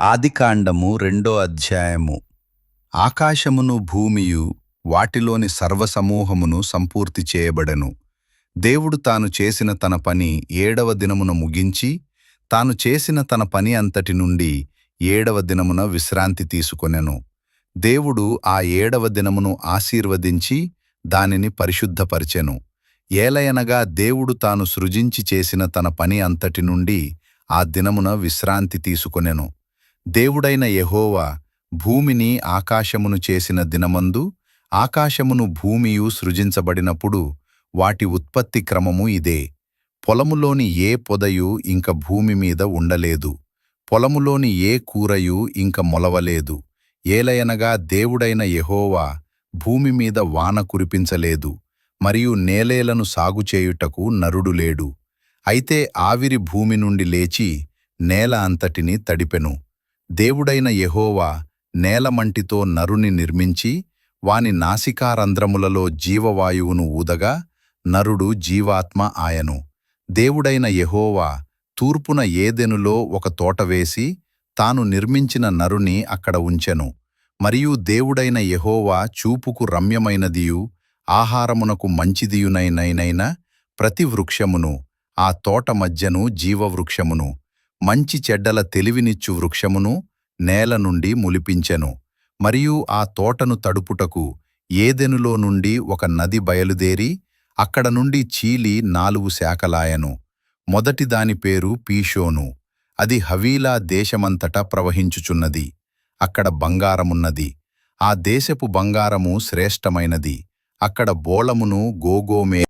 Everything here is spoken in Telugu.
ఆదికాండము 2వ అధ్యాయము. ఆకాశమును భూమియు వాటిలోని సర్వసమూహమును సంపూర్తి చేయబడెను. దేవుడు తాను చేసిన తన పని 7వ దినమున ముగించి, తాను చేసిన తన పని అంతటి నుండి 7వ దినమున విశ్రాంతి తీసుకొనెను. దేవుడు ఆ 7వ దినమును ఆశీర్వదించి దానిని పరిశుద్ధపరచెను. ఏలయనగా దేవుడు తాను సృజించి చేసిన తన పని అంతటి నుండి ఆ దినమున విశ్రాంతి తీసుకొనెను. దేవుడైన యెహోవా భూమిని ఆకాశమును చేసిన దినమందు ఆకాశమును భూమియు సృజించబడినప్పుడు వాటి ఉత్పత్తి క్రమము ఇదే. పొలములోని ఏ పొదయు ఇంక భూమి మీద ఉండలేదు. పొలములోని ఏ కూరయు ఇంక మొలవలేదు. ఏలయనగా దేవుడైన యెహోవా భూమి మీద వాన కురిపించలేదు, మరియు నేలేలను సాగుచేయుటకు నరుడు లేడు. అయితే ఆవిరి భూమి నుండి లేచి నేల అంతటిని తడిపెను. దేవుడైన యెహోవా నేలమంటితో నరుని నిర్మించి వాని నాసికారంధ్రములలో జీవవాయువును ఊదగా నరుడు జీవాత్మ ఆయను. దేవుడైన యెహోవా తూర్పున ఏదెనులో ఒక తోట వేసి తాను నిర్మించిన నరుని అక్కడ ఉంచెను. మరియు దేవుడైన యెహోవా చూపుకు రమ్యమైనదియు ఆహారమునకు మంచిదియునైన ప్రతి వృక్షమును, ఆ తోట మధ్యను జీవవృక్షమును, మంచి చెడ్డల తెలివినిచ్చు వృక్షమును నేల నుండి ములిపించెను. మరియు ఆ తోటను తడుపుటకు ఏదెనులో నుండి ఒక నది బయలుదేరి అక్కడ నుండి చీలి 4 శాఖలాయెను. మొదటి దాని పేరు పీషోను. అది హవీలా దేశమంతటా ప్రవహించుచున్నది. అక్కడ బంగారమున్నది. ఆ దేశపు బంగారము శ్రేష్టమైనది. అక్కడ బోళమును గోగోమే